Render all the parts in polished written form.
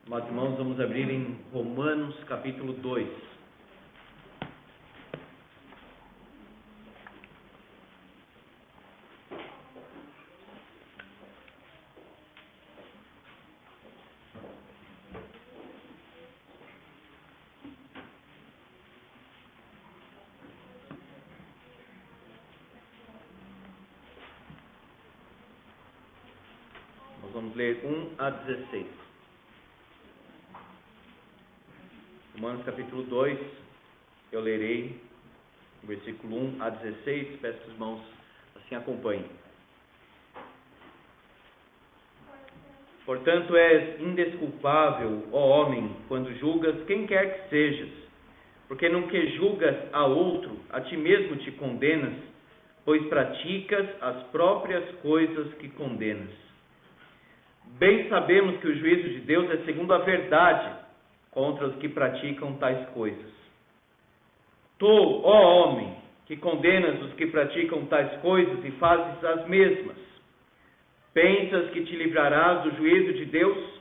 Amados irmãos, vamos abrir em Romanos capítulo 2. Nós vamos ler 1 a 16. Romanos capítulo 2, eu lerei o versículo 1 a 16, peço que os irmãos assim acompanhem. Portanto, és indesculpável, ó homem, quando julgas quem quer que sejas, porque no que julgas a outro, a ti mesmo te condenas, pois praticas as próprias coisas que condenas. Bem sabemos que o juízo de Deus é segundo a verdade, contra os que praticam tais coisas. Tu, ó homem, que condenas os que praticam tais coisas e fazes as mesmas, pensas que te livrarás do juízo de Deus?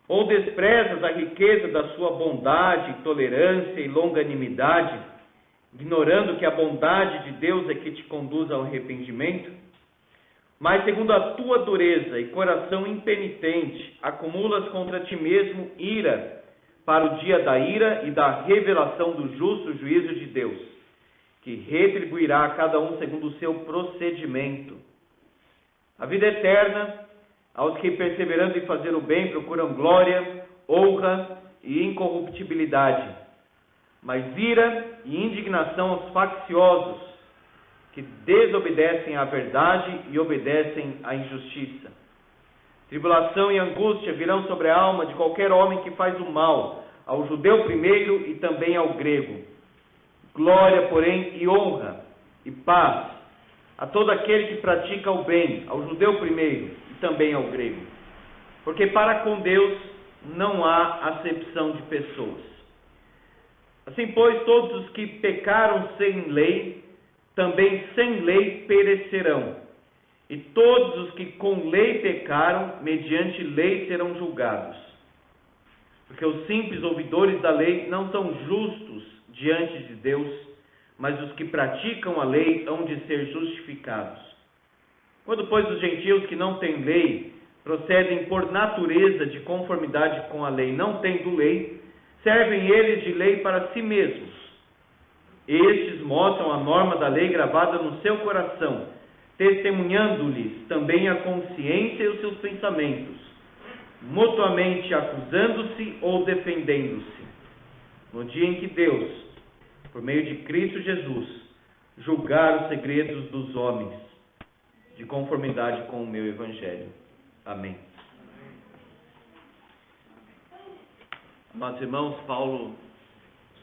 Ou desprezas a riqueza da sua bondade, tolerância e longanimidade, ignorando que a bondade de Deus é que te conduz ao arrependimento? Mas segundo a tua dureza e coração impenitente, acumulas contra ti mesmo ira, para o dia da ira e da revelação do justo juízo de Deus, que retribuirá a cada um segundo o seu procedimento. A vida eterna, aos que perseverando em fazer o bem procuram glória, honra e incorruptibilidade, mas ira e indignação aos facciosos, que desobedecem à verdade e obedecem à injustiça. Tribulação e angústia virão sobre a alma de qualquer homem que faz o mal, ao judeu primeiro e também ao grego. Glória, porém, e honra e paz a todo aquele que pratica o bem, ao judeu primeiro e também ao grego. Porque para com Deus não há acepção de pessoas. Assim, pois, todos os que pecaram sem lei, também sem lei perecerão. E todos os que com lei pecaram, mediante lei serão julgados. Porque os simples ouvidores da lei não são justos diante de Deus, mas os que praticam a lei hão de ser justificados. Quando, pois, os gentios que não têm lei, procedem por natureza de conformidade com a lei, não tendo lei, servem eles de lei para si mesmos. Estes mostram a norma da lei gravada no seu coração, testemunhando-lhes também a consciência e os seus pensamentos, mutuamente acusando-se ou defendendo-se. No dia em que Deus, por meio de Cristo Jesus, julgar os segredos dos homens, de conformidade com o meu Evangelho. Amém. Amados irmãos, Paulo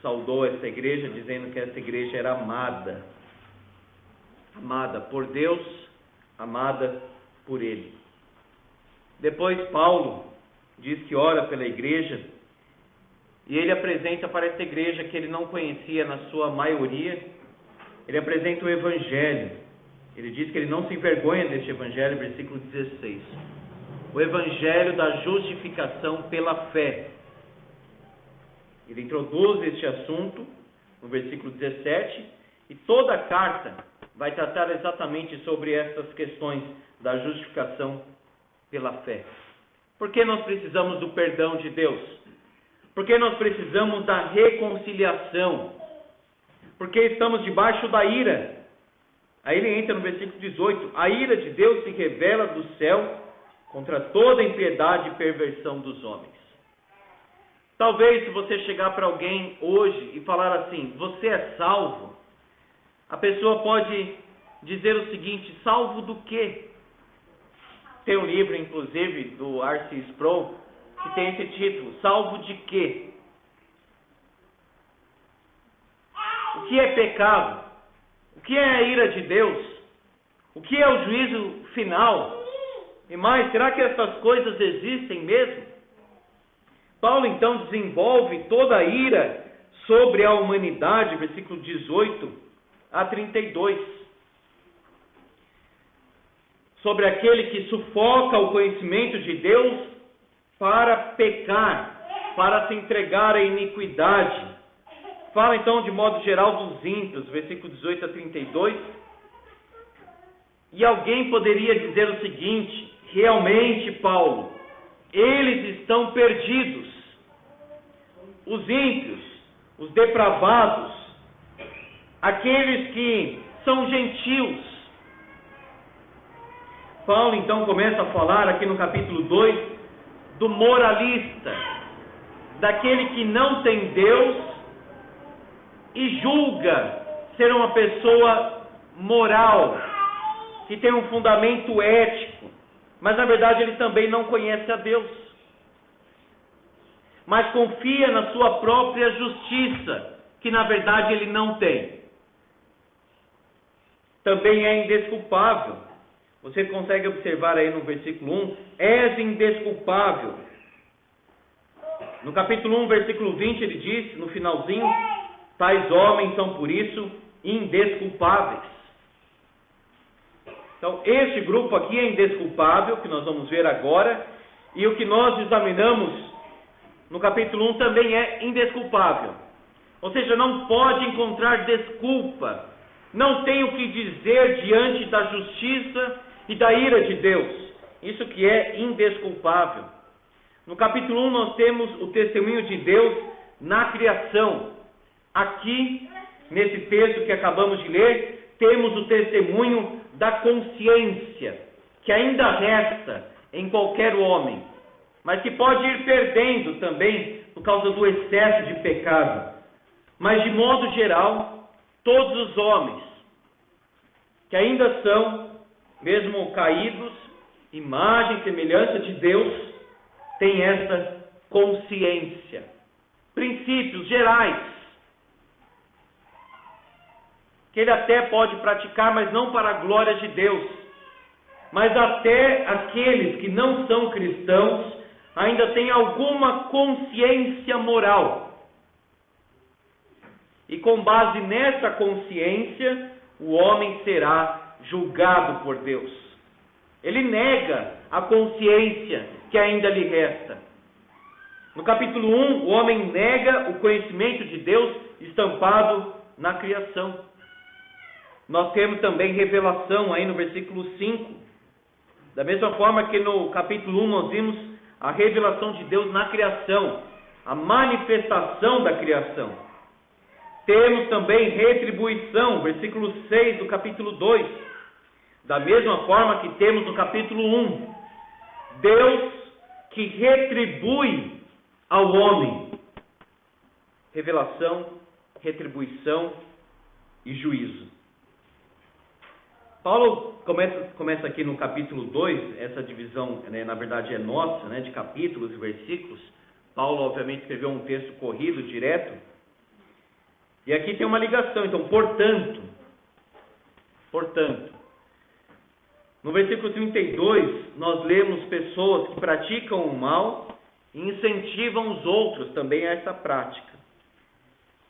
saudou esta igreja dizendo que esta igreja era amada. Amada por Deus, amada por Ele. Depois Paulo diz que ora pela igreja e ele apresenta para esta igreja que ele não conhecia na sua maioria, ele apresenta o Evangelho. Ele diz que ele não se envergonha deste Evangelho, versículo 16. O Evangelho da justificação pela fé. Ele introduz este assunto no versículo 17 e toda a carta vai tratar exatamente sobre essas questões da justificação pela fé. Por que nós precisamos do perdão de Deus? Por que nós precisamos da reconciliação? Porque estamos debaixo da ira. Aí ele entra no versículo 18. A ira de Deus se revela do céu contra toda impiedade e perversão dos homens. Talvez se você chegar para alguém hoje e falar assim, você é salvo, a pessoa pode dizer o seguinte, salvo do quê? Tem um livro, inclusive, do R.C. Sproul, que tem esse título, salvo de quê? O que é pecado? O que é a ira de Deus? O que é o juízo final? E mais, será que essas coisas existem mesmo? Paulo então desenvolve toda a ira sobre a humanidade, versículo 18 a 32. Sobre aquele que sufoca o conhecimento de Deus para pecar, para se entregar à iniquidade. Fala então de modo geral dos ímpios, versículo 18 a 32. E alguém poderia dizer o seguinte: realmente, Paulo, eles estão perdidos. Os ímpios, os depravados, aqueles que são gentios. Paulo então começa a falar aqui no capítulo 2 do moralista, daquele que não tem Deus e julga ser uma pessoa moral, que tem um fundamento ético, mas na verdade ele também não conhece a Deus, mas confia na sua própria justiça, que na verdade ele não tem. Também é indesculpável. Você consegue observar aí no versículo 1, és indesculpável. No capítulo 1, versículo 20, ele diz, no finalzinho, tais homens são por isso indesculpáveis. Então, este grupo aqui é indesculpável, que nós vamos ver agora, e o que nós examinamos no capítulo 1 também é indesculpável. Ou seja, não pode encontrar desculpa, não tem o que dizer diante da justiça e da ira de Deus. Isso que é indesculpável. No capítulo 1 nós temos o testemunho de Deus na criação. Aqui, nesse texto que acabamos de ler, temos o testemunho da consciência, que ainda resta em qualquer homem, mas que pode ir perdendo também por causa do excesso de pecado. Mas de modo geral, todos os homens que ainda são, mesmo caídos, imagem e semelhança de Deus, têm essa consciência. Princípios gerais, que ele até pode praticar, mas não para a glória de Deus. Mas até aqueles que não são cristãos ainda têm alguma consciência moral. E com base nessa consciência, o homem será julgado por Deus. Ele nega a consciência que ainda lhe resta. No capítulo 1, o homem nega o conhecimento de Deus estampado na criação. Nós temos também revelação aí no versículo 5. Da mesma forma que no capítulo 1 nós vimos a revelação de Deus na criação, a manifestação da criação. Temos também retribuição, versículo 6 do capítulo 2. Da mesma forma que temos no capítulo 1, Deus que retribui ao homem. Revelação, retribuição e juízo. Paulo começa aqui no capítulo 2, essa divisão, na verdade é nossa, de capítulos e versículos. Paulo obviamente escreveu um texto corrido, direto. E aqui tem uma ligação, então, portanto, no versículo 32, nós lemos pessoas que praticam o mal e incentivam os outros também a essa prática.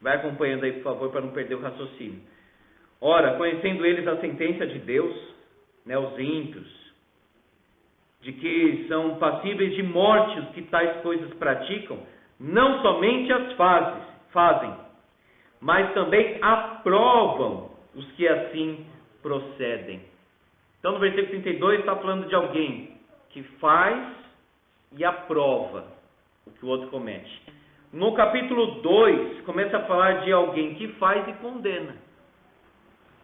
Vai acompanhando aí, por favor, para não perder o raciocínio. Ora, conhecendo eles a sentença de Deus, os ímpios, de que são passíveis de morte os que tais coisas praticam, não somente as fazem, mas também aprovam os que assim procedem. Então no versículo 32 está falando de alguém que faz e aprova o que o outro comete. No capítulo 2 começa a falar de alguém que faz e condena.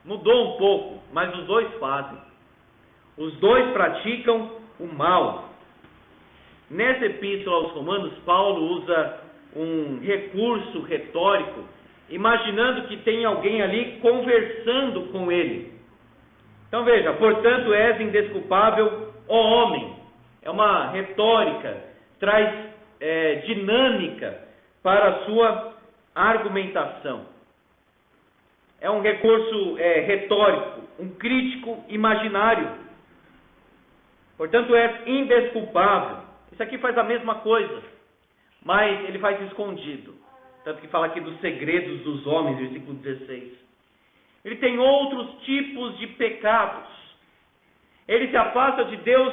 Mudou um pouco, mas os dois fazem. Os dois praticam o mal. Nessa epístola aos Romanos, Paulo usa um recurso retórico, imaginando que tem alguém ali conversando com ele. Então veja, portanto és indesculpável, ó homem. É uma retórica, traz dinâmica para a sua argumentação. É um recurso retórico, um crítico imaginário. Portanto, é indesculpável. Isso aqui faz a mesma coisa, mas ele faz escondido. Tanto que fala aqui dos segredos dos homens, versículo 16. Ele tem outros tipos de pecados. Ele se afasta de Deus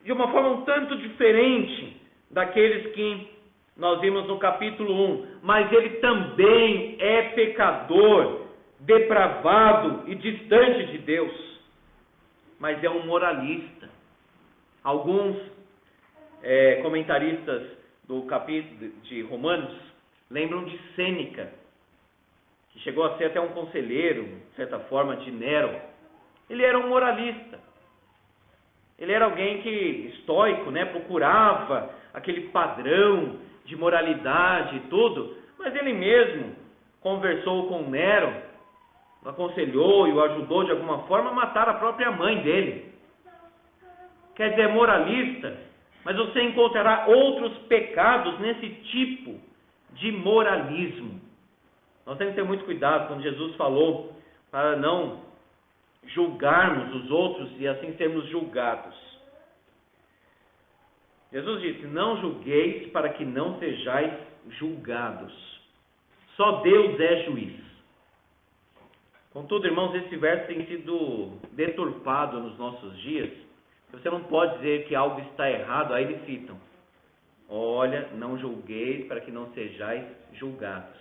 de uma forma um tanto diferente daqueles que nós vimos no capítulo 1, mas ele também é pecador, depravado e distante de Deus, mas é um moralista. Alguns comentaristas do capítulo de Romanos lembram de Sêneca, que chegou a ser até um conselheiro, de certa forma, de Nero. Ele era um moralista. Ele era alguém que, estoico, procurava aquele padrão de moralidade e tudo, mas ele mesmo conversou com Nero, o aconselhou e o ajudou de alguma forma a matar a própria mãe dele. Quer dizer, moralista, mas você encontrará outros pecados nesse tipo de moralismo. Nós temos que ter muito cuidado quando Jesus falou para não julgarmos os outros e assim sermos julgados. Jesus disse: não julgueis para que não sejais julgados. Só Deus é juiz. Contudo, irmãos, esse verso tem sido deturpado nos nossos dias. Você não pode dizer que algo está errado, aí eles citam: olha, não julgueis para que não sejais julgados.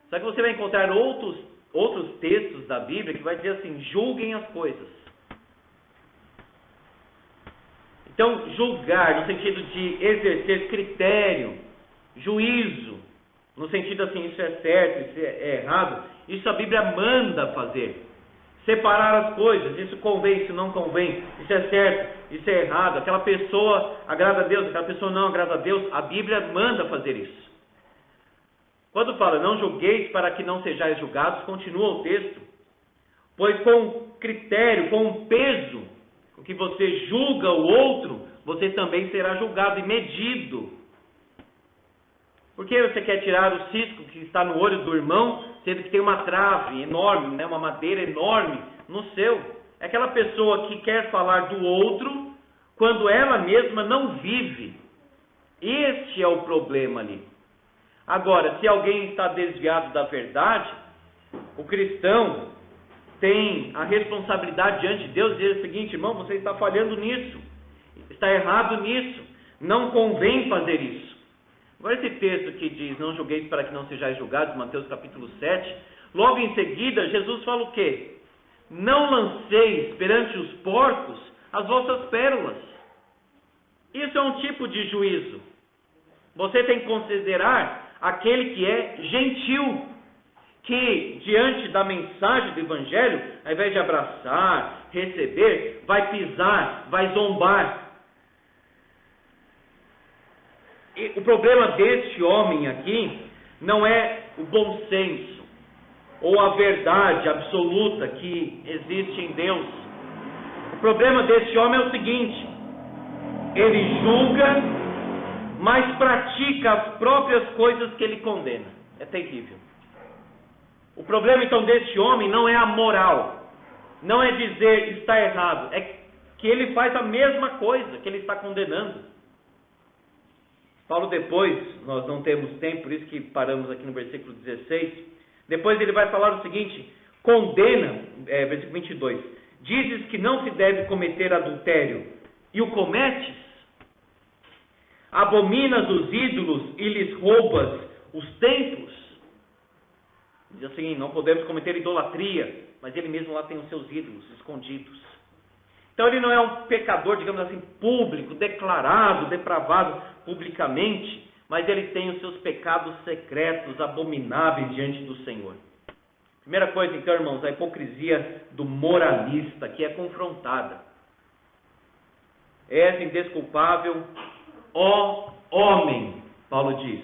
Só que você vai encontrar outros textos da Bíblia que vai dizer assim: julguem as coisas. Então, julgar no sentido de exercer critério, juízo, no sentido assim, isso é certo, isso é errado, isso a Bíblia manda fazer. Separar as coisas, isso convém, isso não convém, isso é certo, isso é errado, aquela pessoa agrada a Deus, aquela pessoa não agrada a Deus, a Bíblia manda fazer isso. Quando fala, não julgueis para que não sejais julgados, continua o texto, pois com critério, com peso, com que você julga o outro, você também será julgado e medido. Por que você quer tirar o cisco que está no olho do irmão, sendo que tem uma trave enorme, uma madeira enorme no seu? É aquela pessoa que quer falar do outro, quando ela mesma não vive. Este é o problema ali. Agora, se alguém está desviado da verdade, o cristão tem a responsabilidade diante de Deus de dizer o seguinte: irmão, você está falhando nisso, está errado nisso, não convém fazer isso. Agora esse texto que diz, não julgueis para que não sejais julgados, Mateus capítulo 7, logo em seguida Jesus fala o quê? Não lanceis perante os porcos as vossas pérolas. Isso é um tipo de juízo. Você tem que considerar aquele que é gentil, que diante da mensagem do Evangelho, ao invés de abraçar, receber, vai pisar, vai zombar. E o problema deste homem aqui não é o bom senso ou a verdade absoluta que existe em Deus. O problema deste homem é o seguinte: ele julga, mas pratica as próprias coisas que ele condena. É terrível. O problema então deste homem não é a moral, não é dizer está errado, é que ele faz a mesma coisa que ele está condenando. Paulo depois, nós não temos tempo, por isso que paramos aqui no versículo 16, depois ele vai falar o seguinte: condena, versículo 22, dizes que não se deve cometer adultério, e o cometes? Abominas os ídolos e lhes roubas os templos? Diz assim, não podemos cometer idolatria, mas ele mesmo lá tem os seus ídolos escondidos. Então ele não é um pecador, digamos assim, público, declarado, depravado publicamente, mas ele tem os seus pecados secretos, abomináveis diante do Senhor. Primeira coisa então, irmãos, a hipocrisia do moralista que é confrontada. És indesculpável, ó homem, Paulo diz.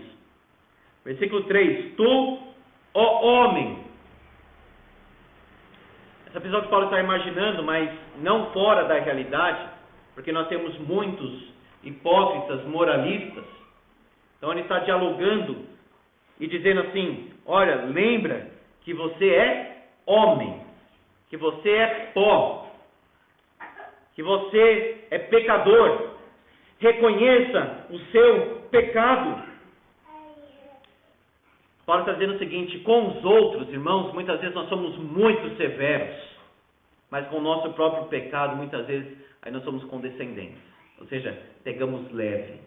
Versículo 3, tu, ó homem. Essa pessoa que Paulo está imaginando, mas não fora da realidade, porque nós temos muitos hipócritas moralistas. Então ele está dialogando e dizendo assim: olha, lembra que você é homem, que você é pó, que você é pecador. Reconheça o seu pecado. Paulo está dizendo o seguinte: com os outros, irmãos, muitas vezes nós somos muito severos, mas com o nosso próprio pecado, muitas vezes, aí nós somos condescendentes, ou seja, pegamos leve.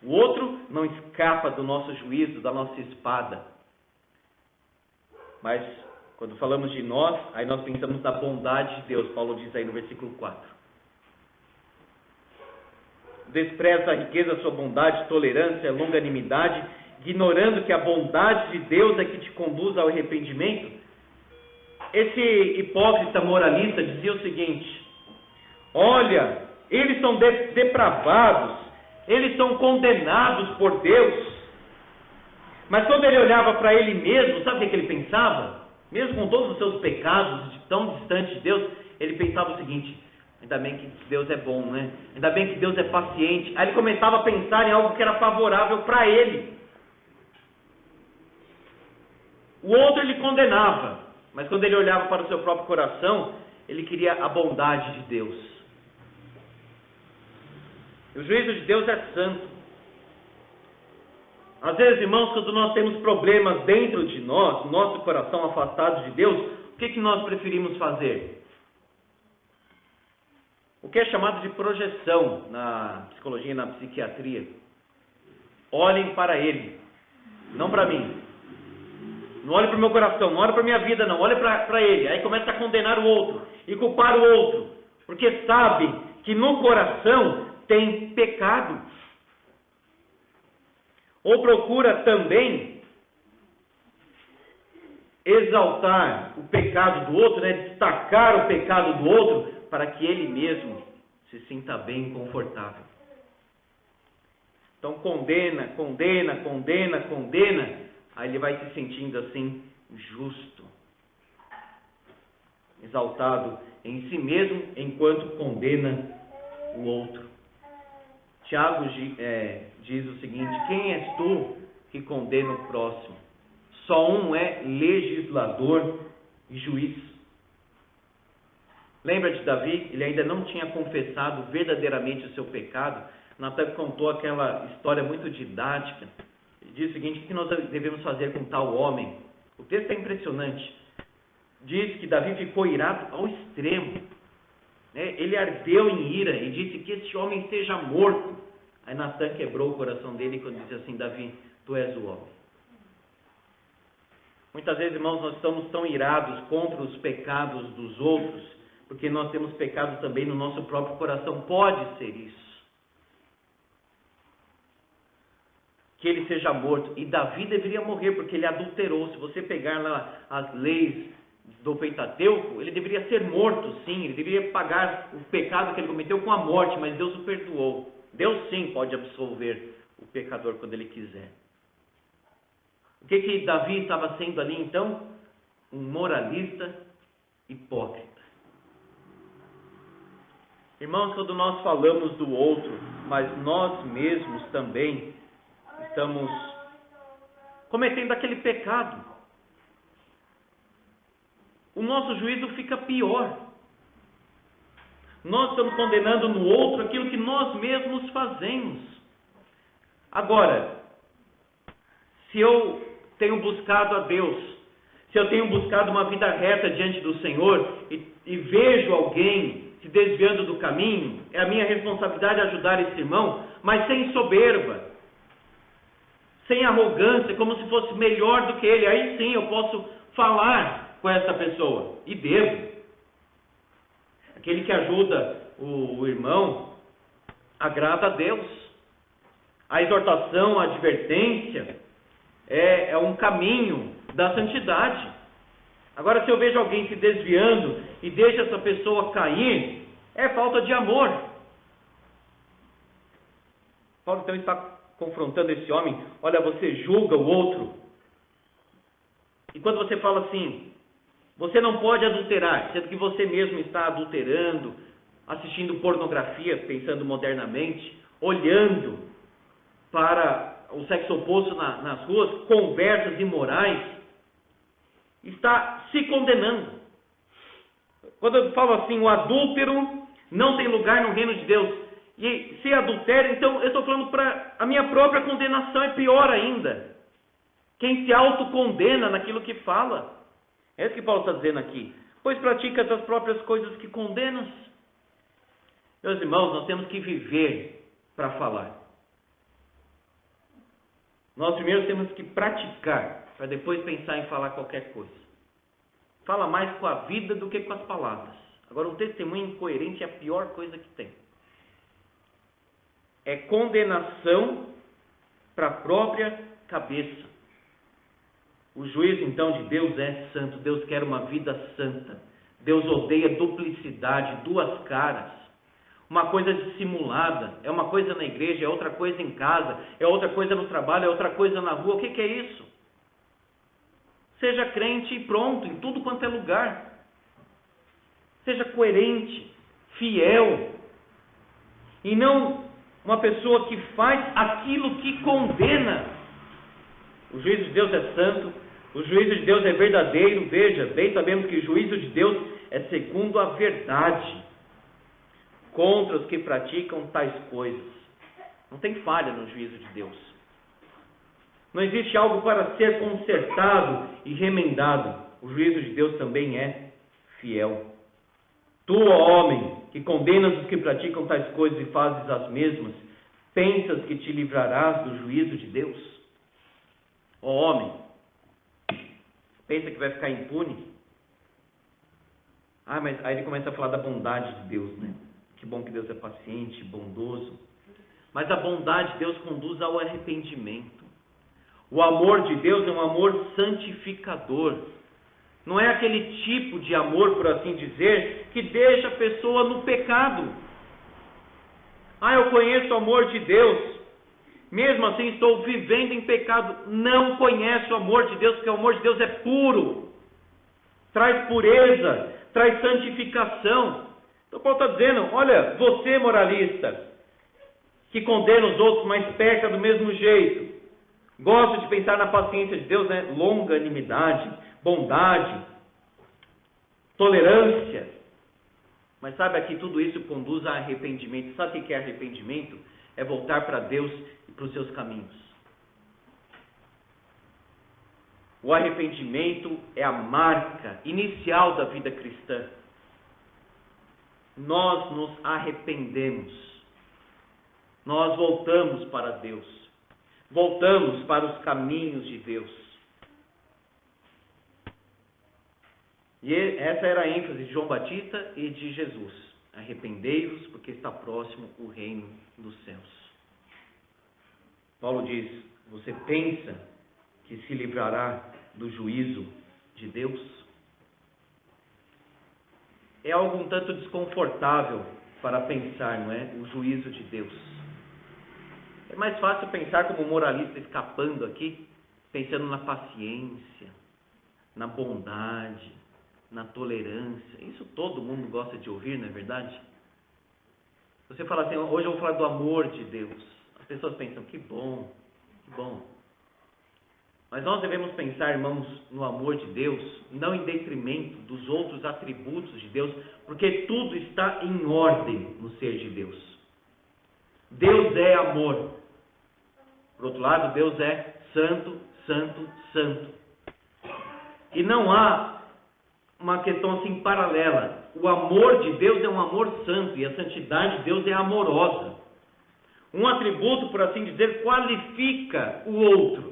O outro não escapa do nosso juízo, da nossa espada. Mas, quando falamos de nós, aí nós pensamos na bondade de Deus. Paulo diz aí no versículo 4. Despreza a riqueza, a sua bondade, tolerância, longanimidade, ignorando que a bondade de Deus é que te conduz ao arrependimento. Esse hipócrita moralista dizia o seguinte: olha, eles são depravados, eles são condenados por Deus. Mas quando ele olhava para ele mesmo, sabe o que ele pensava? Mesmo com todos os seus pecados, tão distante de Deus, ele pensava o seguinte: ainda bem que Deus é bom, né? Ainda bem que Deus é paciente. Aí ele começava a pensar em algo que era favorável para ele. O outro ele condenava, mas quando ele olhava para o seu próprio coração, ele queria a bondade de Deus. E o juízo de Deus é santo. Às vezes, irmãos, quando nós temos problemas dentro de nós, no nosso coração afastado de Deus, o que nós preferimos fazer? O que é chamado de projeção na psicologia e na psiquiatria. Olhem para ele, não para mim. Não olhe para o meu coração, não olhe para a minha vida, não. Olhe para ele. Aí começa a condenar o outro e culpar o outro, porque sabe que no coração tem pecado. Ou procura também exaltar o pecado do outro, destacar o pecado do outro, para que ele mesmo se sinta bem e confortável. Então condena, aí ele vai se sentindo assim, justo, exaltado em si mesmo, enquanto condena o outro. Tiago diz o seguinte: quem és tu que condena o próximo? Só um é legislador e juiz. Lembra de Davi? Ele ainda não tinha confessado verdadeiramente o seu pecado. Natan contou aquela história muito didática. Ele diz o seguinte: o que nós devemos fazer com tal homem? O texto é impressionante. Diz que Davi ficou irado ao extremo. Ele ardeu em ira e disse que esse homem seja morto. Aí Natan quebrou o coração dele quando disse assim: Davi, tu és o homem. Muitas vezes, irmãos, nós estamos tão irados contra os pecados dos outros, porque nós temos pecado também no nosso próprio coração. Pode ser isso. Que ele seja morto. E Davi deveria morrer, porque ele adulterou. Se você pegar lá as leis do Pentateuco, ele deveria ser morto, sim. Ele deveria pagar o pecado que ele cometeu com a morte, mas Deus o perdoou. Deus sim pode absolver o pecador quando ele quiser. O que Davi estava sendo ali então? Um moralista hipócrita. Irmãos, quando nós falamos do outro, mas nós mesmos também estamos cometendo aquele pecado, o nosso juízo fica pior. Nós estamos condenando no outro aquilo que nós mesmos fazemos. Agora, se eu tenho buscado a Deus, se eu tenho buscado uma vida reta diante do Senhor e vejo alguém se desviando do caminho, é a minha responsabilidade ajudar esse irmão, mas sem soberba, sem arrogância, como se fosse melhor do que ele. Aí sim eu posso falar com essa pessoa, e devo. Aquele que ajuda o irmão agrada a Deus. A exortação, a advertência é um caminho da santidade. Agora, se eu vejo alguém se desviando e deixa essa pessoa cair, é falta de amor. Paulo então está confrontando esse homem. Olha, você julga o outro. E quando você fala assim, você não pode adulterar, sendo que você mesmo está adulterando, assistindo pornografia, pensando modernamente, olhando para o sexo oposto nas ruas, conversas imorais, está se condenando. Quando eu falo assim, o adúltero não tem lugar no reino de Deus. E se adultério, então eu estou falando para a minha própria condenação, é pior ainda. Quem se autocondena naquilo que fala. É isso que Paulo está dizendo aqui. Pois praticas as próprias coisas que condenas. Meus irmãos, nós temos que viver para falar. Nós primeiro temos que praticar, para depois pensar em falar qualquer coisa. Fala mais com a vida do que com as palavras. Agora, um testemunho incoerente é a pior coisa que tem. É condenação para a própria cabeça. O juízo, então, de Deus é santo. Deus quer uma vida santa. Deus odeia duplicidade, duas caras. Uma coisa dissimulada. É uma coisa na igreja, é outra coisa em casa, é outra coisa no trabalho, é outra coisa na rua. O que é isso? Seja crente e pronto, em tudo quanto é lugar. Seja coerente, fiel. E não uma pessoa que faz aquilo que condena. O juízo de Deus é santo, o juízo de Deus é verdadeiro. Veja, bem sabemos que o juízo de Deus é segundo a verdade, contra os que praticam tais coisas. Não tem falha no juízo de Deus. Não existe algo para ser consertado e remendado. O juízo de Deus também é fiel. Tu, ó homem, que condenas os que praticam tais coisas e fazes as mesmas, pensas que te livrarás do juízo de Deus? Ó homem, pensa que vai ficar impune? Mas aí ele começa a falar da bondade de Deus, né? Que bom que Deus é paciente, bondoso. Mas a bondade de Deus conduz ao arrependimento. O amor de Deus é um amor santificador. Não é aquele tipo de amor, por assim dizer, que deixa a pessoa no pecado. Eu conheço o amor de Deus, mesmo assim estou vivendo em pecado. Não conhece o amor de Deus, porque o amor de Deus é puro. Traz pureza, traz santificação. Então Paulo está dizendo, olha, você moralista, que condena os outros, mas peca do mesmo jeito. Gosta de pensar na paciência de Deus, né? Longanimidade, bondade, tolerância. Mas saiba que tudo isso conduz a arrependimento. Sabe o que é arrependimento? É voltar para Deus e para os seus caminhos. O arrependimento é a marca inicial da vida cristã. Nós nos arrependemos. Nós voltamos para Deus. Voltamos para os caminhos de Deus. E essa era a ênfase de João Batista e de Jesus. Arrependei-vos, porque está próximo o reino dos céus. Paulo diz, você pensa que se livrará do juízo de Deus? É algo um tanto desconfortável para pensar, não é? O juízo de Deus. É mais fácil pensar como moralista escapando aqui, pensando na paciência, na bondade, na tolerância. Isso todo mundo gosta de ouvir, não é verdade? Você fala assim, hoje eu vou falar do amor de Deus. As pessoas pensam, que bom, que bom. Mas nós devemos pensar, irmãos, no amor de Deus, não em detrimento dos outros atributos de Deus, porque tudo está em ordem no ser de Deus. Deus é amor. Por outro lado, Deus é santo, santo, santo. E não há uma questão assim paralela. O amor de Deus é um amor santo e a santidade de Deus é amorosa. Um atributo, por assim dizer, qualifica o outro.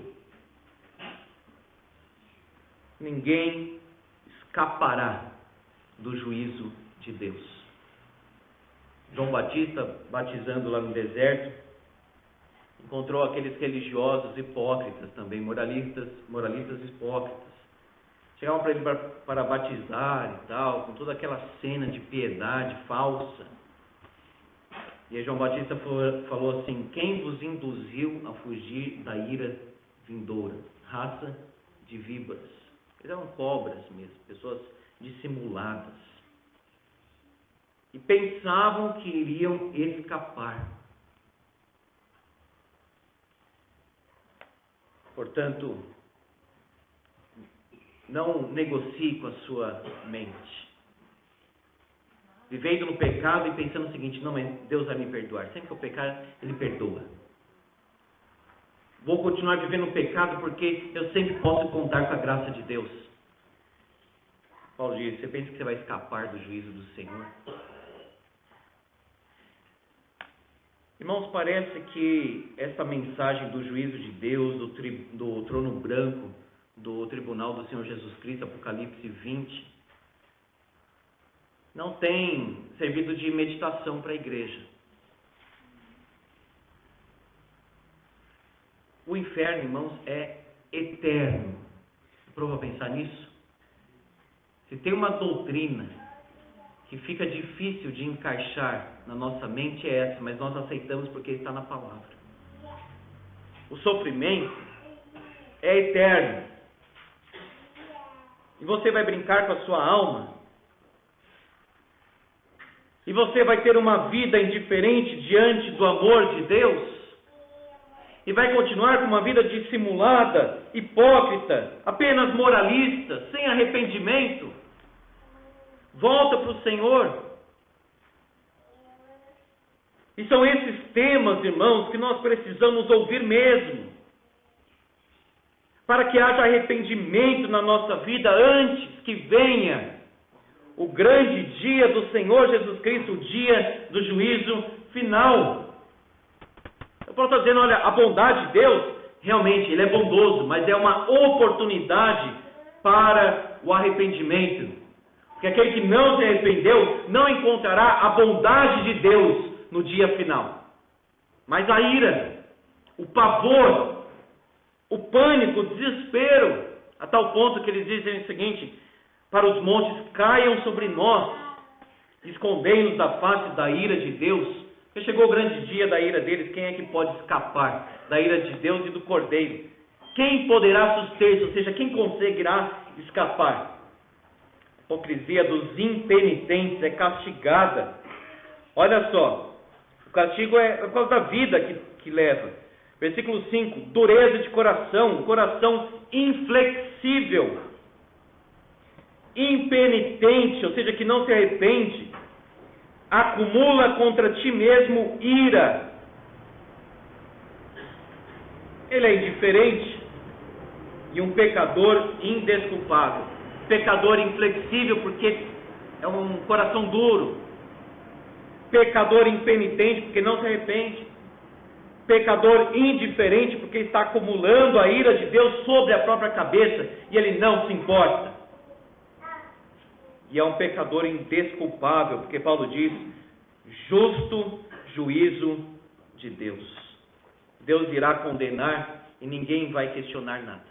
Ninguém escapará do juízo de Deus. João Batista, batizando lá no deserto, encontrou aqueles religiosos hipócritas também, moralistas hipócritas. Chegavam para ele para batizar e tal, com toda aquela cena de piedade falsa. E aí João Batista falou assim, quem vos induziu a fugir da ira vindoura? Raça de víboras. Eles eram cobras mesmo, pessoas dissimuladas. E pensavam que iriam escapar. Portanto, não negocie com a sua mente. Vivendo no pecado e pensando o seguinte, não, mas Deus vai me perdoar. Sempre que eu pecar, Ele perdoa. Vou continuar vivendo no pecado porque eu sempre posso contar com a graça de Deus. Paulo diz, você pensa que você vai escapar do juízo do Senhor? Irmãos, parece que essa mensagem do juízo de Deus, do trono branco, do tribunal do Senhor Jesus Cristo, Apocalipse 20, não tem servido de meditação para a igreja. O inferno, irmãos, é eterno. Prova pensar nisso? Se tem uma doutrina que fica difícil de encaixar na nossa mente, é essa, mas nós aceitamos porque está na palavra. O sofrimento é eterno. E você vai brincar com a sua alma? E você vai ter uma vida indiferente diante do amor de Deus? E vai continuar com uma vida dissimulada, hipócrita, apenas moralista, sem arrependimento? Volta para o Senhor. E são esses temas, irmãos, que nós precisamos ouvir mesmo, para que haja arrependimento na nossa vida antes que venha o grande dia do Senhor Jesus Cristo, o dia do juízo final. Eu posso estar dizendo, olha, a bondade de Deus, realmente, Ele é bondoso, mas é uma oportunidade para o arrependimento. Porque aquele que não se arrependeu não encontrará a bondade de Deus no dia final. Mas a ira, o pavor, o pânico, o desespero, a tal ponto que eles dizem o seguinte: para os montes caiam sobre nós, escondendo-nos da face da ira de Deus. Porque chegou o grande dia da ira deles, quem é que pode escapar da ira de Deus e do Cordeiro? Quem poderá suster-se, ou seja, quem conseguirá escapar? A hipocrisia dos impenitentes é castigada. Olha só, o castigo é por causa da vida que leva. Versículo 5, dureza de coração, coração inflexível, impenitente, ou seja, que não se arrepende, acumula contra ti mesmo ira. Ele é indiferente e um pecador indesculpável. Pecador inflexível porque é um coração duro. Pecador impenitente porque não se arrepende. Pecador indiferente porque está acumulando a ira de Deus sobre a própria cabeça e ele não se importa. E é um pecador indesculpável porque Paulo diz: justo juízo de Deus. Deus irá condenar e ninguém vai questionar nada.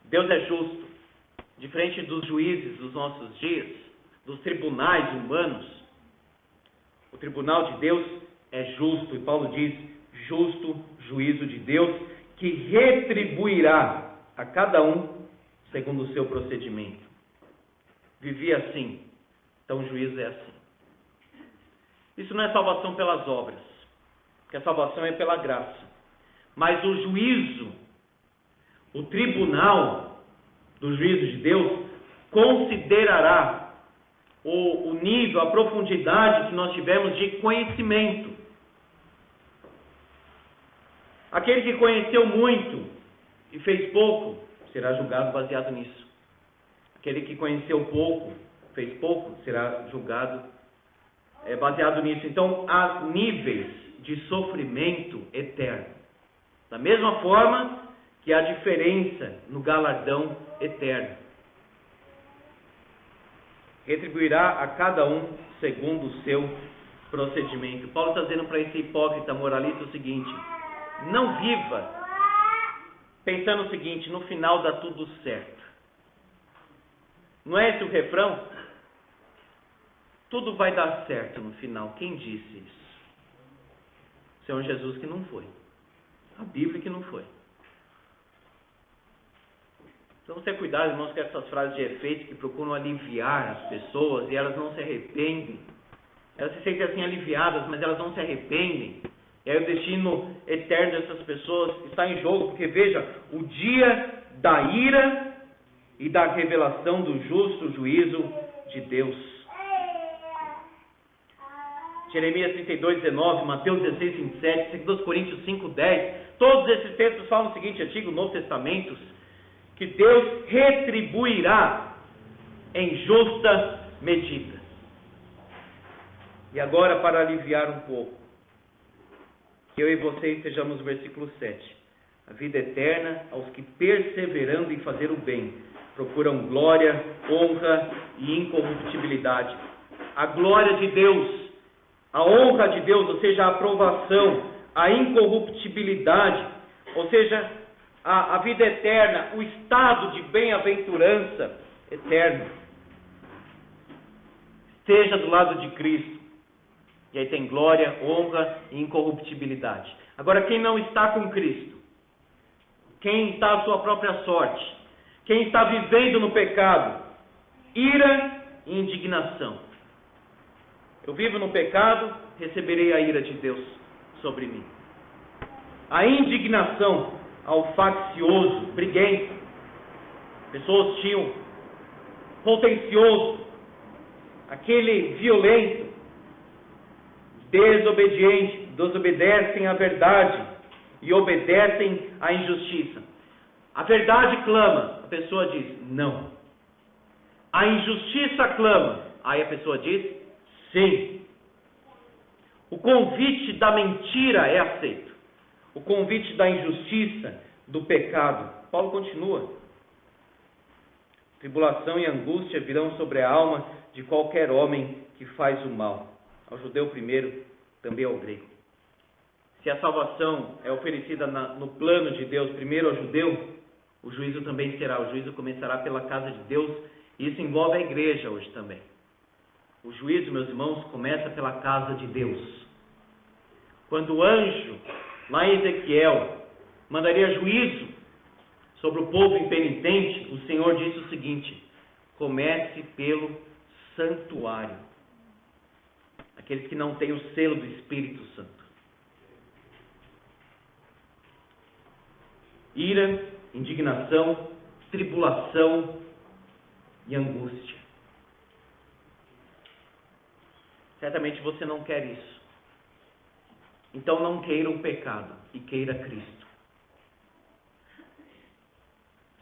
Deus é justo, diferente dos juízes dos nossos dias, dos tribunais humanos. O tribunal de Deus é justo, e Paulo diz: justo juízo de Deus, que retribuirá a cada um segundo o seu procedimento. Vivi assim, então o juízo é assim. Isso não é salvação pelas obras, porque a salvação é pela graça. Mas o juízo, o tribunal do juízo de Deus, considerará o nível, a profundidade que nós tivemos de conhecimento. Aquele que conheceu muito e fez pouco, será julgado baseado nisso. Aquele que conheceu pouco, fez pouco, será julgado baseado nisso. Então, há níveis de sofrimento eterno. Da mesma forma que há diferença no galardão eterno. Retribuirá a cada um segundo o seu procedimento. Paulo está dizendo para esse hipócrita moralista o seguinte: não viva pensando o seguinte: no final dá tudo certo. Não é esse o refrão? Tudo vai dar certo no final. Quem disse isso? O Senhor Jesus que não foi. A Bíblia que não foi. Então você cuidado, irmãos, com essas frases de efeito que procuram aliviar as pessoas e elas não se arrependem. Elas se sentem assim aliviadas, mas elas não se arrependem. E aí o destino eterno dessas pessoas está em jogo, porque veja, o dia da ira e da revelação do justo juízo de Deus. Jeremias 32:19, Mateus 16:27, 2 Coríntios 5:10, todos esses textos falam o seguinte, Antigo e Novo Testamentos, que Deus retribuirá em justa medida. E agora, para aliviar um pouco, que eu e você estejamos no versículo 7. A vida eterna aos que, perseverando em fazer o bem, procuram glória, honra e incorruptibilidade. A glória de Deus, a honra de Deus, ou seja, a aprovação, a incorruptibilidade, ou seja, a vida eterna, o estado de bem-aventurança eterno, esteja do lado de Cristo. E aí tem glória, honra e incorruptibilidade. Agora, quem não está com Cristo, quem está à sua própria sorte, quem está vivendo no pecado, ira e indignação. Eu vivo no pecado, receberei a ira de Deus sobre mim. A indignação ao faccioso, briguento, pessoa hostil, contencioso, aquele violento, desobediente, desobedecem à verdade e obedecem à injustiça. A verdade clama, a pessoa diz não. A injustiça clama, aí a pessoa diz sim. O convite da mentira é aceito. O convite da injustiça, do pecado. Paulo continua. Tribulação e angústia virão sobre a alma de qualquer homem que faz o mal. Ao judeu primeiro, também ao grego. Se a salvação é oferecida no plano de Deus primeiro ao judeu, o juízo também será. O juízo começará pela casa de Deus, e isso envolve a igreja hoje também. O juízo, meus irmãos, começa pela casa de Deus. Quando o anjo, lá em Ezequiel, mandaria juízo sobre o povo impenitente, o Senhor disse o seguinte: comece pelo santuário. Aqueles que não têm o selo do Espírito Santo. Ira, indignação, tribulação e angústia. Certamente você não quer isso. Então não queira o pecado e queira Cristo.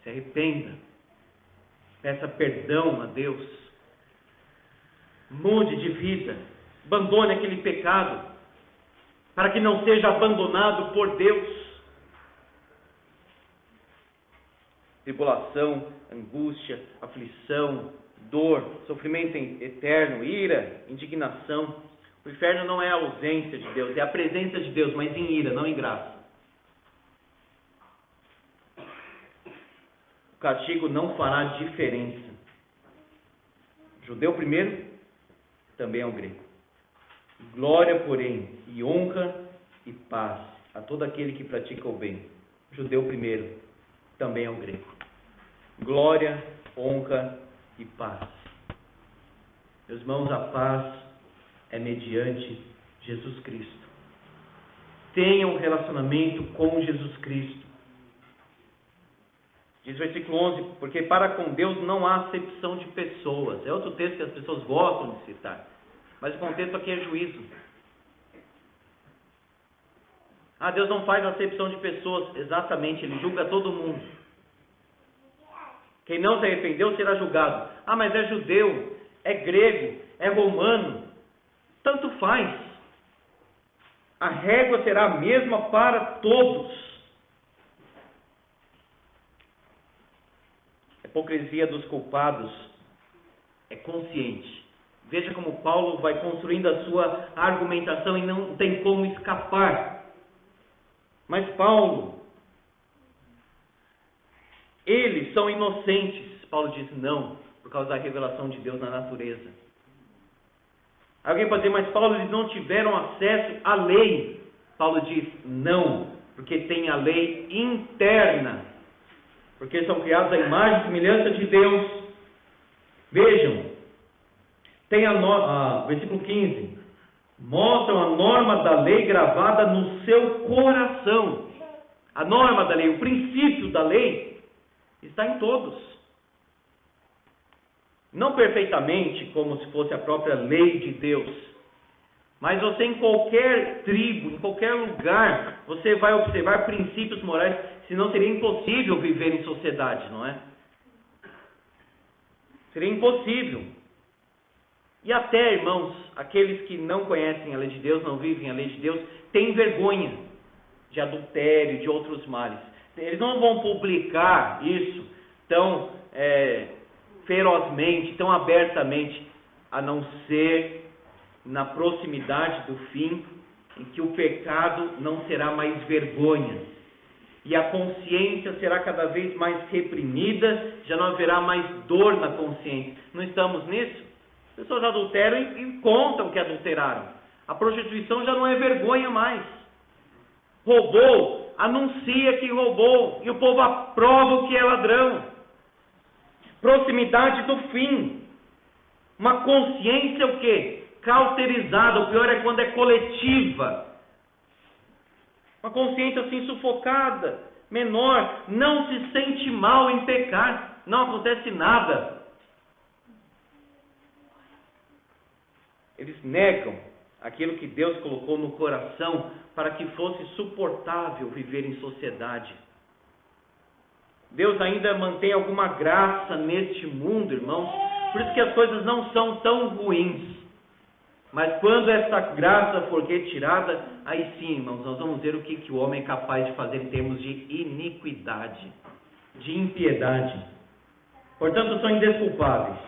Se arrependa. Peça perdão a Deus. Mude de vida. Abandone aquele pecado para que não seja abandonado por Deus. Tribulação, angústia, aflição, dor, sofrimento eterno, ira, indignação. O inferno não é a ausência de Deus, é a presença de Deus, mas em ira, não em graça. O castigo não fará diferença. Judeu primeiro, também ao grego. Glória, porém, e honra e paz a todo aquele que pratica o bem. Judeu primeiro, também ao grego. Glória, honra e paz. Meus irmãos, a paz é mediante Jesus Cristo. Tenha um relacionamento com Jesus Cristo. Diz o versículo 11, porque para com Deus não há acepção de pessoas. É outro texto que as pessoas gostam de citar. Mas o contexto aqui é juízo. Deus não faz acepção de pessoas. Exatamente, Ele julga todo mundo. Quem não se arrependeu será julgado. Mas é judeu, é grego, é romano. Tanto faz. A régua será a mesma para todos. A hipocrisia dos culpados é consciente. Veja como Paulo vai construindo a sua argumentação e não tem como escapar. Mas Paulo, eles são inocentes. Paulo diz não, por causa da revelação de Deus na natureza. Alguém pode dizer, mas Paulo, eles não tiveram acesso à lei. Paulo diz não, porque tem a lei interna. Porque são criados à imagem e semelhança de Deus. Vejam, tem versículo 15. Mostram a norma da lei gravada no seu coração. A norma da lei, o princípio da lei, está em todos. Não perfeitamente, como se fosse a própria lei de Deus. Mas você em qualquer tribo, em qualquer lugar, você vai observar princípios morais, senão seria impossível viver em sociedade, não é? Seria impossível. E até, irmãos, aqueles que não conhecem a lei de Deus, não vivem a lei de Deus, têm vergonha de adultério, de outros males. Eles não vão publicar isso tão ferozmente, tão abertamente, a não ser na proximidade do fim, em que o pecado não será mais vergonha, e a consciência será cada vez mais reprimida, já não haverá mais dor na consciência. Não estamos nisso? As pessoas adulteram e contam que adulteraram. A prostituição já não é vergonha mais. Roubou, anuncia que roubou, e o povo aprova o que é ladrão. Proximidade do fim. Uma consciência o quê? Cauterizada. O pior é quando é coletiva. Uma consciência assim sufocada, menor, não se sente mal em pecar, não acontece nada. Eles negam aquilo que Deus colocou no coração para que fosse suportável viver em sociedade. Deus ainda mantém alguma graça neste mundo, irmãos, por isso que as coisas não são tão ruins. Mas quando essa graça for retirada, aí sim, irmãos, nós vamos ver o que o homem é capaz de fazer em termos de iniquidade, de impiedade. Portanto, são indesculpáveis,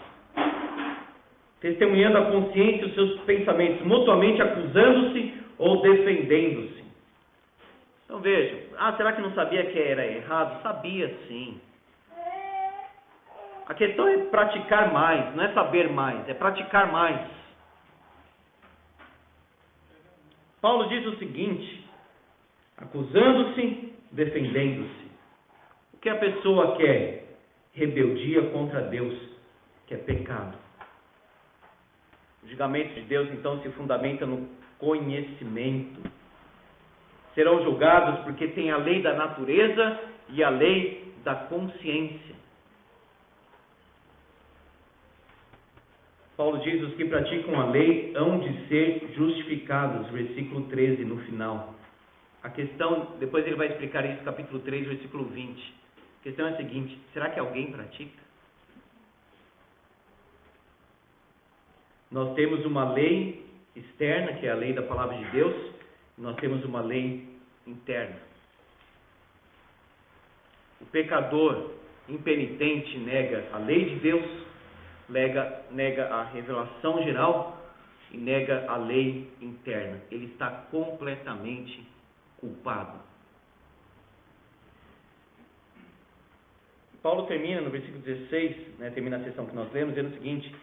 testemunhando a consciência e os seus pensamentos, mutuamente acusando-se ou defendendo-se. Então vejam, será que não sabia que era errado? Sabia sim. A questão é praticar mais, não é saber mais, é praticar mais. Paulo diz o seguinte: acusando-se, defendendo-se. O que a pessoa quer? Rebeldia contra Deus, que é pecado. O julgamento de Deus, então, se fundamenta no conhecimento. Serão julgados porque tem a lei da natureza e a lei da consciência. Paulo diz: os que praticam a lei hão de ser justificados, versículo 13 no final. A questão, depois ele vai explicar isso, capítulo 3, versículo 20. A questão é a seguinte: será que alguém pratica? Nós temos uma lei externa, que é a lei da palavra de Deus, e nós temos uma lei interna. O pecador impenitente nega a lei de Deus, nega a revelação geral e nega a lei interna. Ele está completamente culpado. Paulo termina no versículo 16, termina a sessão que nós lemos, dizendo o seguinte: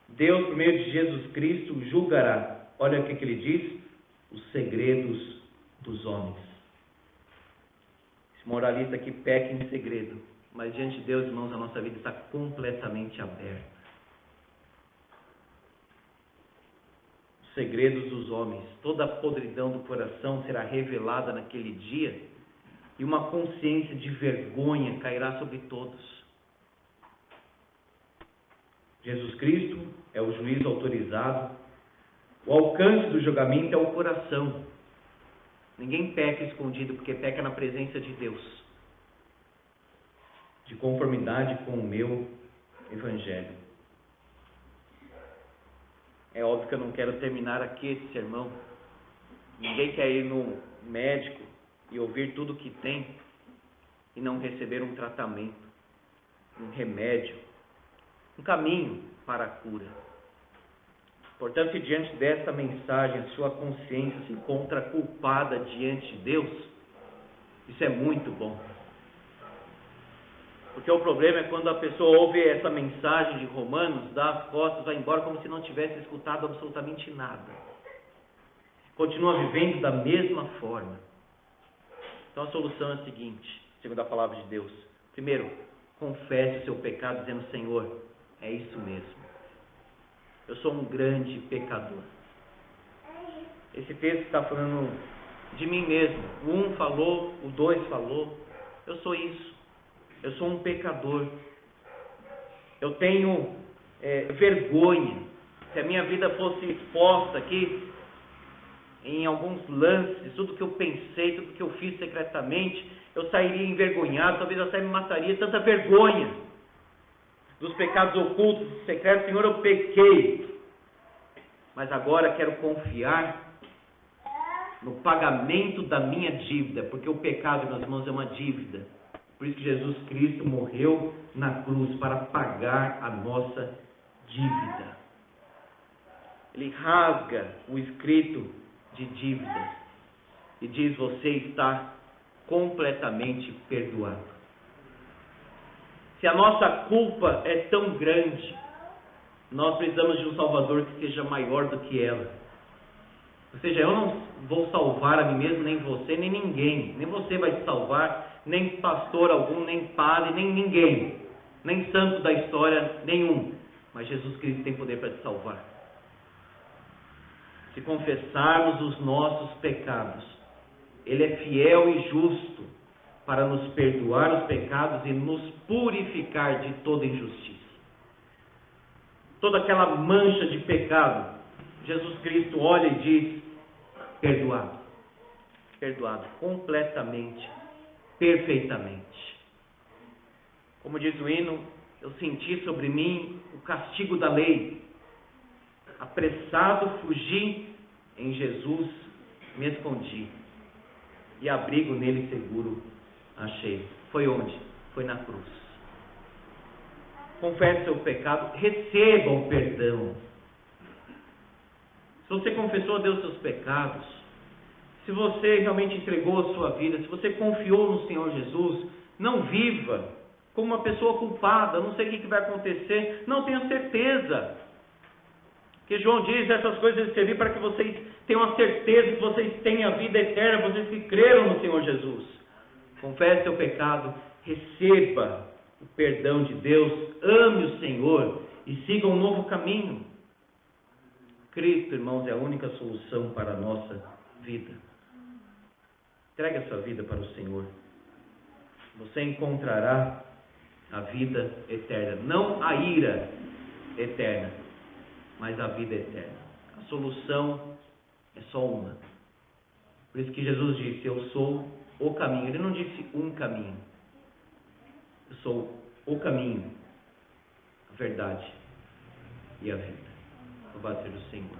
Deus, por meio de Jesus Cristo, julgará. Olha o que ele diz: os segredos dos homens. Esse moralista aqui peca em segredo, mas diante de Deus, irmãos, a nossa vida está completamente aberta. Os segredos dos homens, toda a podridão do coração será revelada naquele dia, e uma consciência de vergonha cairá sobre todos. Jesus Cristo é o juiz autorizado. O alcance do julgamento é o coração. Ninguém peca escondido, porque peca na presença de Deus, de conformidade com o meu evangelho. É óbvio que eu não quero terminar aqui esse sermão. Ninguém quer ir no médico e ouvir tudo o que tem e não receber um tratamento, um remédio, um caminho para a cura. Portanto, se diante desta mensagem a sua consciência se encontra culpada diante de Deus, isso é muito bom. Porque o problema é quando a pessoa ouve essa mensagem de Romanos, dá as costas, vai embora como se não tivesse escutado absolutamente nada. Continua vivendo da mesma forma. Então a solução é a seguinte, segundo a palavra de Deus. Primeiro, confesse o seu pecado dizendo: Senhor, é isso mesmo. Eu sou um grande pecador. Esse texto está falando de mim mesmo. O 1 falou, o 2 falou. Eu sou isso. Eu sou um pecador. Eu tenho vergonha. Se a minha vida fosse exposta aqui, em alguns lances, tudo que eu pensei, tudo que eu fiz secretamente, eu sairia envergonhado, talvez até me mataria, tanta vergonha dos pecados ocultos, secretos. Senhor, eu pequei. mas agora quero confiar no pagamento da minha dívida, porque o pecado, meus irmãos, é uma dívida. Por isso que Jesus Cristo morreu na cruz, para pagar a nossa dívida. Ele rasga o escrito de dívidas e diz: você está completamente perdoado. Se a nossa culpa é tão grande, nós precisamos de um Salvador que seja maior do que ela. Ou seja, eu não vou salvar a mim mesmo, nem você, nem ninguém. Nem você vai te salvar, nem pastor algum, nem padre, nem ninguém. Nem santo da história nenhum. Mas Jesus Cristo tem poder para te salvar. Se confessarmos os nossos pecados, Ele é fiel e justo para nos perdoar os pecados e nos purificar de toda injustiça. Toda aquela mancha de pecado, Jesus Cristo olha e diz: perdoado. Perdoado completamente, perfeitamente. Como diz o hino, eu senti sobre mim o castigo da lei. Apressado fugi, em Jesus me escondi. E abrigo nele seguro achei. Foi onde? Foi na cruz. Confesse seu pecado, receba o perdão. Se você confessou a Deus seus pecados, se você realmente entregou a sua vida, se você confiou no Senhor Jesus, não viva como uma pessoa culpada. Não sei o que vai acontecer, não tenho certeza. Que João diz: essas coisas servirem para que vocês tenham a certeza que vocês têm a vida eterna, vocês que creram no Senhor Jesus. Confesse seu pecado, receba o perdão de Deus, ame o Senhor e siga um novo caminho. Cristo, irmãos, é a única solução para a nossa vida. Entregue a sua vida para o Senhor. Você encontrará a vida eterna, não a ira eterna, mas a vida eterna. A solução é só uma. Por isso que Jesus disse: eu sou o caminho. Ele não disse um caminho. Eu sou o caminho, a verdade e a vida. Louvado seja o Senhor.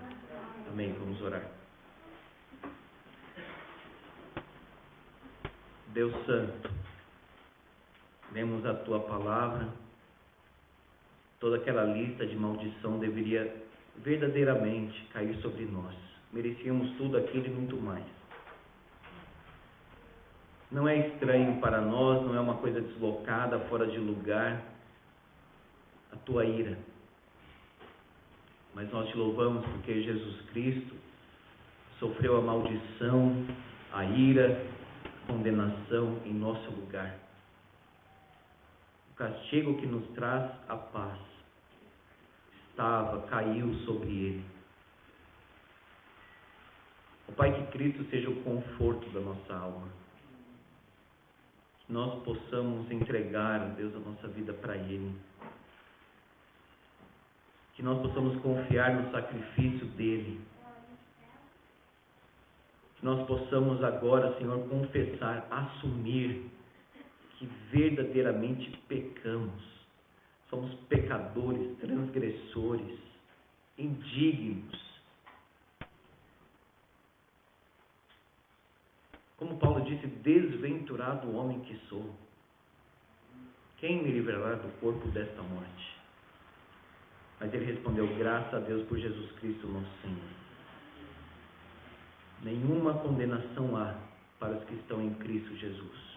Amém. Vamos orar. Deus Santo, lemos a Tua palavra. Toda aquela lista de maldição deveria verdadeiramente cair sobre nós. Merecíamos tudo aquilo e muito mais. Não é estranho para nós, não é uma coisa deslocada, fora de lugar, a Tua ira. Mas nós te louvamos porque Jesus Cristo sofreu a maldição, a ira, a condenação em nosso lugar. O castigo que nos traz a paz caiu sobre ele. Ó Pai, que Cristo seja o conforto da nossa alma. Que nós possamos entregar, ó Deus, a nossa vida para Ele. Que nós possamos confiar no sacrifício dEle. Que nós possamos agora, Senhor, confessar, assumir que verdadeiramente pecamos. Somos pecadores, transgressores, indignos. Como Paulo disse: desventurado o homem que sou. Quem me livrará do corpo desta morte? Mas ele respondeu: graças a Deus por Jesus Cristo nosso Senhor. Nenhuma condenação há para os que estão em Cristo Jesus.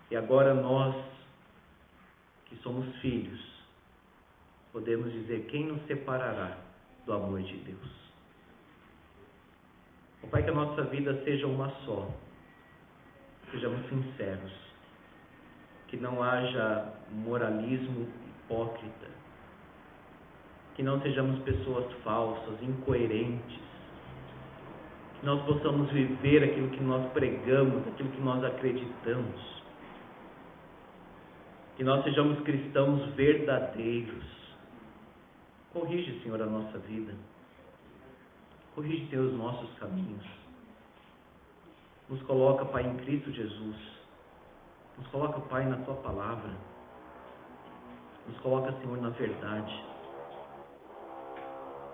E agora nós, que somos filhos, podemos dizer: quem nos separará do amor de Deus? Ó Pai, que a nossa vida seja uma só. Sejamos sinceros. Que não haja moralismo hipócrita. Que não sejamos pessoas falsas, incoerentes. Que nós possamos viver aquilo que nós pregamos, aquilo que nós acreditamos. Que nós sejamos cristãos verdadeiros. Corrige, Senhor, a nossa vida. Corrige, Senhor, os nossos caminhos. Nos coloca, Pai, em Cristo Jesus. Nos coloca, Pai, na Tua palavra. Nos coloca, Senhor, na verdade.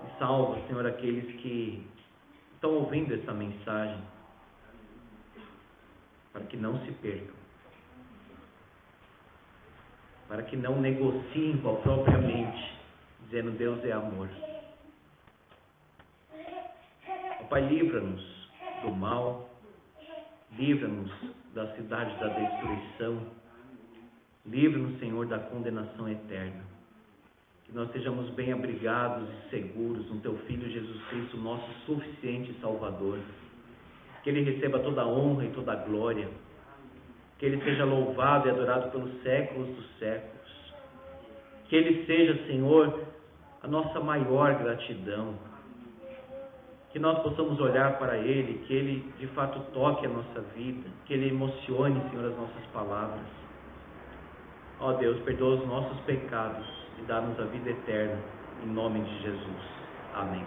E salva, Senhor, aqueles que estão ouvindo essa mensagem, para que não se percam, para que não negociem com a própria mente, dizendo Deus é amor. Ó Pai, livra-nos do mal, livra-nos da cidade da destruição, livra-nos, Senhor, da condenação eterna. Que nós sejamos bem abrigados e seguros no Teu Filho Jesus Cristo, nosso suficiente Salvador. Que Ele receba toda a honra e toda a glória. Que Ele seja louvado e adorado pelos séculos dos séculos. Que Ele seja, Senhor, a nossa maior gratidão. Que nós possamos olhar para Ele, que Ele de fato toque a nossa vida, que Ele emocione, Senhor, as nossas palavras. Ó Deus, perdoa os nossos pecados e dá-nos a vida eterna, em nome de Jesus. Amém.